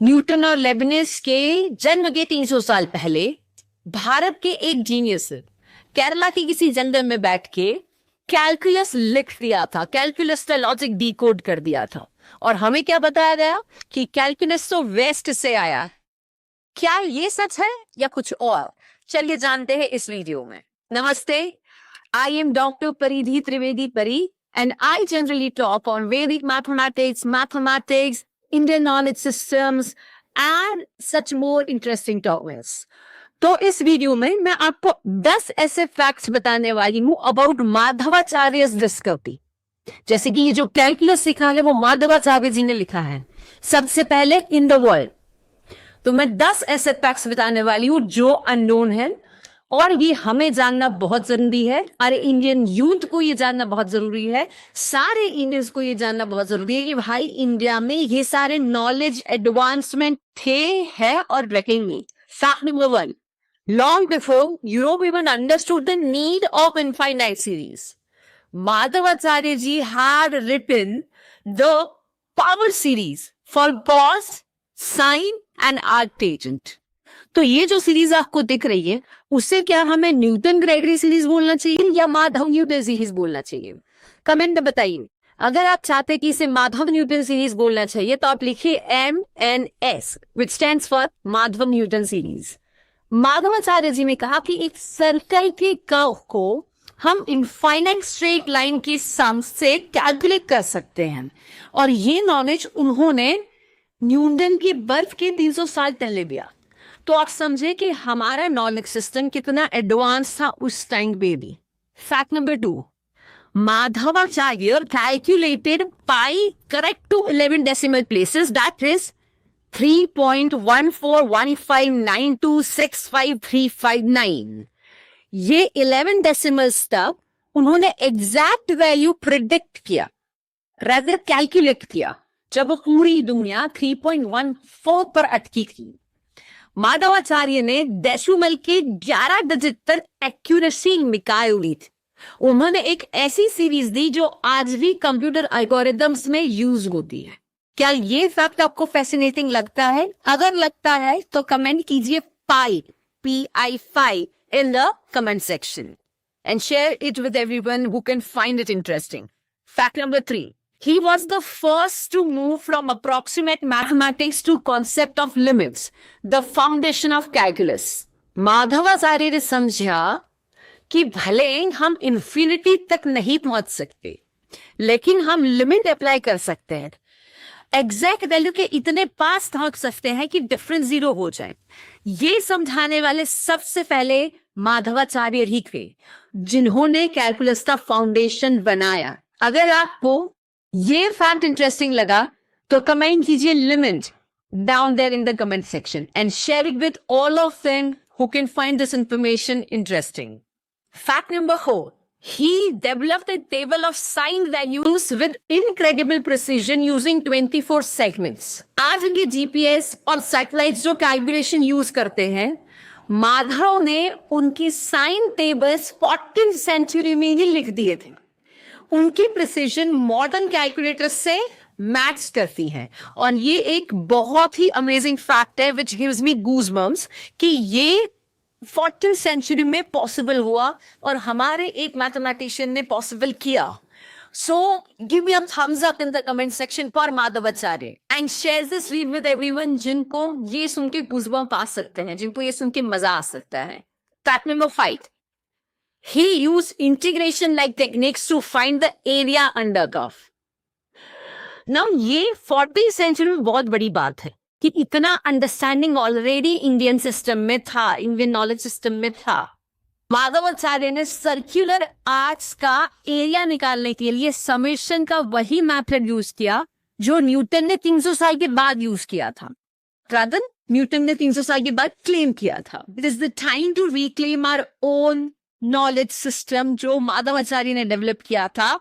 Newton और Lebanese के जन्म के 300 साल पहले भारत के एक जीनियस केरला की किसी जंगल में बैठ के कैलकुलस लिख दिया था, कैलकुलस का लॉजिक डिकोड कर दिया था। और हमें क्या बताया गया कि कैलकुलस तो वेस्ट से आया। क्या ये सच है या कुछ और? चलिए जानते हैं इस वीडियो में। नमस्ते, आई एम डॉक्टर परिधि त्रिवेदी परी and I generally talk on Vedic mathematics, Indian knowledge systems and such more interesting topics. तो इस वीडियो में मैं आपको 10 ऐसे फैक्ट्स बताने वाली हूँ अबाउट माधवाचार्य's डिस्कवरी। जैसे कि ये जो कैलकुलस लिखा है वो माधवाचार्य जी ने लिखा है सबसे पहले इन द वर्ल्ड। तो मैं 10 ऐसे फैक्ट्स बताने वाली हूँ जो अननोन है और ये हमें जानना बहुत जरूरी है। अरे इंडियन यूथ को ये जानना बहुत जरूरी है, सारे इंडियंस को ये जानना बहुत जरूरी है कि भाई इंडिया में ये सारे नॉलेज एडवांसमेंट थे, है और रखेंगे। Fact number 1, long before Europe even understood the need of infinite series, Madhavacharya ji had written the power series for cos, sine and arctangent. तो ये जो सीरीज आपको दिख रही है उससे क्या हमें न्यूटन ग्रेगरी सीरीज बोलना चाहिए या माधव न्यूटन सीरीज बोलना चाहिए? कमेंट में बताइए। अगर आप चाहते कि इसे माधव न्यूटन सीरीज बोलना चाहिए तो आप लिखिए MNS which stands for Madhava Newton series. Madhavacharya ji ने कहा कि एक सर्कल के कर्व को हम इनफाइनाइट स्ट्रेट लाइन की सम से कैलकुलेट कर सकते हैं और ये नॉलेज उन्होंने न्यूटन की बर्थ के 300 साल पहले दिया। तो आप समझे कि हमारा नॉलेज सिस्टम कितना एडवांस था उस टाइम पे भी। Fact number 2, Madhavacharya calculated pi correct to 11 decimal places, that is 3.141592653559। ये 11 डेसिमल्स तक उन्होंने एग्जैक्ट वैल्यू प्रिडिक्ट किया, rather कैलकुलेट किया, जब पूरी दुनिया 3.14 पर अटकी थी। माधवाचार्य ने डेसिमल के 11 डिजिट तक एक्यूरेसी निकाली थी। उन्होंने एक ऐसी सीरीज दी जो आज भी कंप्यूटर एल्गोरिथम्स में यूज होती है। क्या ये फैक्ट आपको फैसिनेटिंग लगता है? अगर लगता है तो कमेंट कीजिए पाई PI in the comment section and share it with everyone who can find it interesting. Fact number 3, he was the first to move from approximate mathematics to concept of limits, the foundation of calculus. Madhavacharya ने समझा कि भले हम infinity तक नहीं पहुंच सकते लेकिन हम लिमिट अप्लाई कर सकते हैं, एग्जैक्ट वैल्यू के इतने पास पहुंच सकते हैं कि डिफरेंस 0 हो जाए। ये समझाने वाले सबसे पहले माधवाचार्य ही थे जिन्होंने कैलकुलस का फाउंडेशन बनाया। अगर आपको ये फैक्ट इंटरेस्टिंग लगा तो कमेंट कीजिए limit down there in the comment section and share it with all of them who can find this information interesting. Fact number 4, he developed a table of sine values with incredible precision using 24 segments. आज के GPS और satellites जो calculation use करते हैं, माधव ने उनकी sign tables 14th century में ही लिख दिए थे। उनकी प्रिसीजन मॉडर्न कैलकुलेटर से मैच करती है और ये एक बहुत ही अमेजिंग फैक्ट है विच गिव्स मी गूज़बम्प्स कि ये 14th सेंचुरी में पॉसिबल हुआ और हमारे एक मैथमेटिशियन ने पॉसिबल किया। So give me a thumbs up in the comment section for Madhavacharya and share this video with everyone जिनको ये सुन के गूज़बम्प आ सकते हैं, जिनको ये सुन के मजा आ सकता है। Fact number 5, he used integration like techniques to find the area under curve. Now ये 14th सेंचुरी में बहुत बड़ी बात है कि इतना अंडरस्टैंडिंग ऑलरेडी इंडियन सिस्टम में था, इंडियन नॉलेज सिस्टम में था। माधवाचार्य ने सर्कुलर आर्क्स का एरिया निकालने के लिए समेशन का वही मेथड यूज किया जो न्यूटन ने 300 साल के बाद यूज किया था। रादर न्यूटन ने 300 साल के बाद क्लेम किया था। It is the time to reclaim our own knowledge system जो माधवाचार्य ने डेवलप किया था।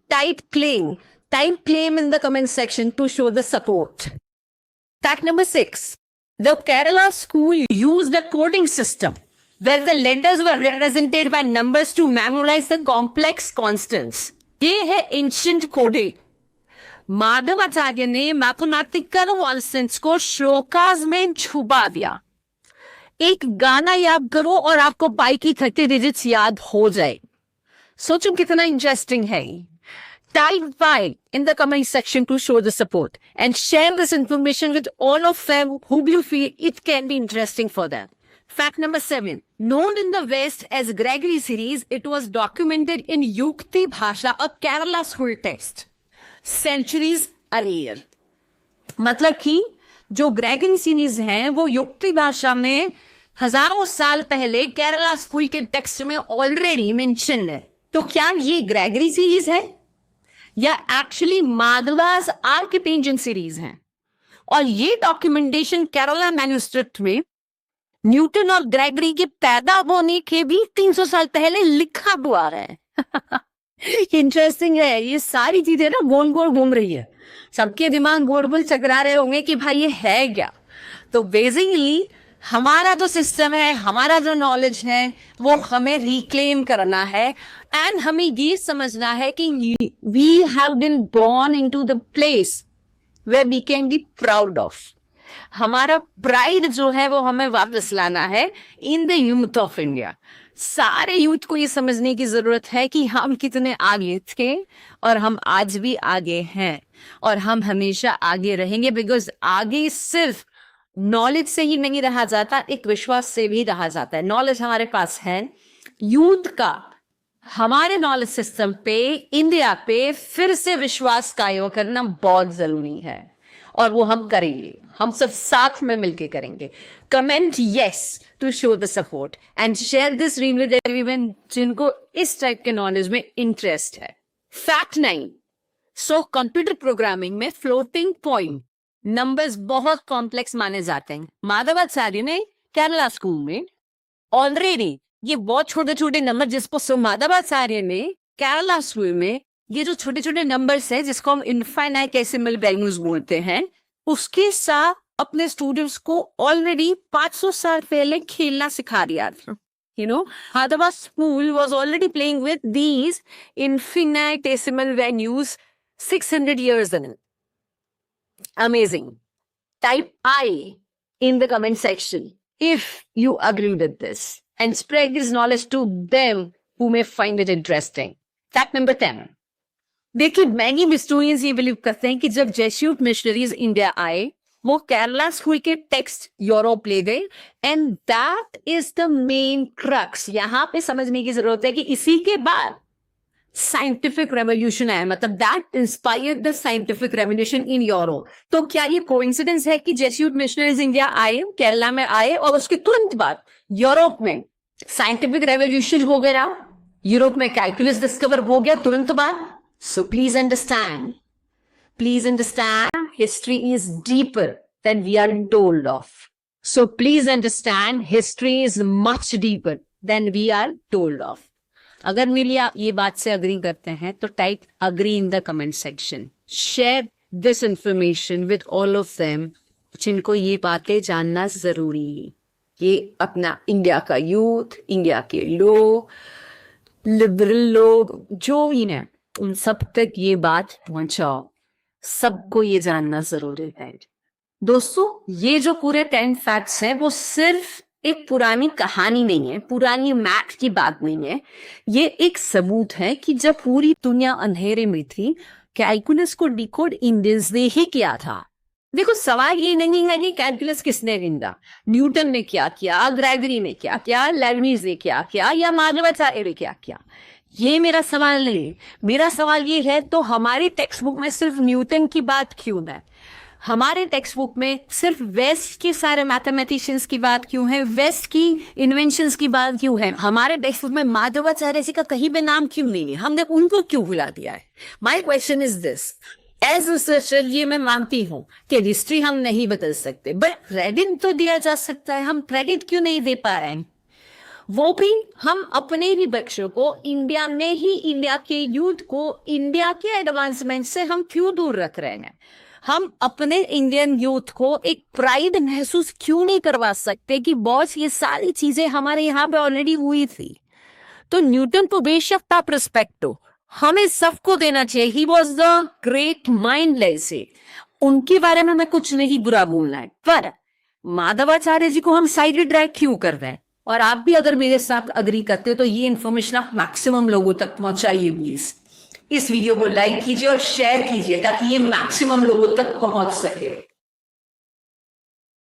Type claim in the comment section to show the support. Fact number 6, the Kerala school used a coding system where the letters were represented by numbers to memorize the complex constants. ये है ancient coding। Madhavacharya ने mathematical nonsense को श्लोकास में छुपा दिया। एक गाना याद करो और आपको पाई की 30 डिजिट्स याद हो जाए। सोचो कितना इंटरेस्टिंग है। Type 5 in the comment section to show the support and share this information with all of them who you feel it can be interesting for them. Fact number 7. Known in the West as Gregory series, it was documented in Yukti Bhasha, a Kerala school text. Centuries earlier. मतलब कि जो Gregory series है वो युक्ति भाषा में हजारों साल पहले केरला स्कूल के टेक्स्ट में ऑलरेडी मेंशन है। तो क्या ये ग्रेगरी सीरीज है या एक्चुअली माधवास आर्किपेंजियन सीरीज है? और ये डॉक्यूमेंटेशन केरला मैन्युस्क्रिप्ट में न्यूटन और ग्रेगरी के पैदा होने के भी 300 साल पहले लिखा हुआ है। इंटरेस्टिंग है। ये सारी चीजें ना गोल गोल घूम रही है, सबके दिमाग गोल गोल चकरा रहे होंगे कि भाई ये है क्या। तो बेसिकली हमारा जो सिस्टम है, हमारा जो नॉलेज है वो हमें रिक्लेम करना है एंड हमें ये समझना है कि we have been born into the place where we can be proud of. हमारा प्राइड जो है वो हमें वापस लाना है in the youth of India. सारे यूथ को ये समझने की जरूरत है कि हम कितने आगे थे और हम आज भी आगे हैं और हम हमेशा आगे रहेंगे। बिकॉज आगे सिर्फ नॉलेज से ही नहीं रहा जाता, एक विश्वास से भी रहा जाता है। नॉलेज हमारे पास है, यूथ का हमारे नॉलेज सिस्टम पे, इंडिया पे फिर से विश्वास कायम करना बहुत जरूरी है और वो हम करेंगे, हम सब साथ में मिलके करेंगे। Comment yes to show the support and share this reel with everyone जिनको इस टाइप के नॉलेज में इंटरेस्ट है। फैक्ट 9. सो कंप्यूटर प्रोग्रामिंग में फ्लोटिंग पॉइंट नंबर्स बहुत कॉम्प्लेक्स माने जाते हैं। माधवाचार्य ने केरला स्कूल में ऑलरेडी ये बहुत छोटे छोटे नंबर जिसको माधवाचार्य ने केरला स्कूल में ये जो छोटे छोटे नंबर्स है जिसको हम इनफाइनाइटेसिमल वैल्यूज बोलते हैं, उसके साथ अपने स्टूडेंट्स को ऑलरेडी 500 साल पहले खेलना सिखा दिया था। Madhava school was already playing with these infinitesimal values 600 years ago. Amazing. Type I in the comment section if you agree with this and spread this knowledge to them who may find it interesting. Fact number 10. देखिए, many historians ये believe करते हैं कि जब जेस्यूट missionaries India आए वो Kerala school के text Europe ले गए and that is the main crux. यहाँ पे समझने की जरूरत है कि इसी के बाद साइंटिफिक रेवोल्यूशन आया, मतलब that inspired the scientific revolution in Europe. तो क्या ये कोइंसिडेंस है कि जेस्यूट मिशनरीज इंडिया आए, केरला में आए और उसके तुरंत बाद यूरोप में साइंटिफिक रेवोल्यूशन हो गया, यूरोप में कैलकुलस डिस्कवर हो गया तुरंत बाद? So please understand, history is deeper than we are told of. So please understand, history is much deeper than we are told of. अगर मेरी आप ये बात से अग्री करते हैं तो type agree in the comment section. Share this information with all of them जिनको ये बातें जानना जरूरी है। ये अपना इंडिया का यूथ, इंडिया के लोग, लिबरल लोग जो भी हैं उन सब तक ये बात पहुंचाओ, सबको ये जानना जरूरी है। दोस्तों, ये जो पूरे 10 फैक्ट्स हैं वो सिर्फ एक पुरानी कहानी नहीं है, पुरानी मैथ की बात नहीं है। ये एक सबूत है कि जब पूरी दुनिया अंधेरे में थी, कैलकुलस को डिकोड इंडियंस ने ही किया था। देखो, सवाल ये नहीं है कि कैलकुलस किसने ढूंढा, न्यूटन ने क्या किया, ग्रेगरी ने क्या किया, लेबनीज ने क्या किया या माधवाचार्य ने क्या किया। ये मेरा सवाल नहीं है। मेरा सवाल ये है, तो हमारी टेक्स्ट बुक में सिर्फ न्यूटन की बात क्यों है? हमारे टेक्स्ट बुक में सिर्फ वेस्ट के सारे मैथमेटिशियंस की बात क्यों है? वेस्ट की इन्वेंशंस की बात क्यों है? हमारे टेक्स्ट बुक में माधवाचार्य जी का कहीं भी नाम क्यों नहीं है? हमने उनको क्यों भुला दिया है? My question is this. As researcher ये मैं मानती हूँ कि हिस्ट्री हम नहीं बदल सकते, बट क्रेडिट तो दिया जा सकता है। हम क्रेडिट क्यों नहीं दे पा रहे हैं? वो भी हम अपने ही बच्चों को, इंडिया में ही इंडिया के यूथ को इंडिया के एडवांसमेंट से हम क्यों दूर रख रहे हैं? हम अपने इंडियन यूथ को एक प्राइड महसूस क्यों नहीं करवा सकते कि बॉस ये सारी चीजें हमारे यहाँ पे ऑलरेडी हुई थी? तो न्यूटन को बेशक था पर्सपेक्टिव, हमें सबको देना चाहिए। He was the great mindless. उनके बारे में मैं कुछ नहीं बुरा बोलना है, पर माधवाचार्य जी को हम साइड ड्रैग क्यों कर रहे हैं? और आप भी अगर मेरे साथ अग्री करते हो तो ये इन्फॉर्मेशन आप मैक्सिमम लोगों तक पहुंचाइए प्लीज। इस वीडियो को लाइक कीजिए और शेयर कीजिए ताकि ये मैक्सिमम लोगों तक पहुंच सके।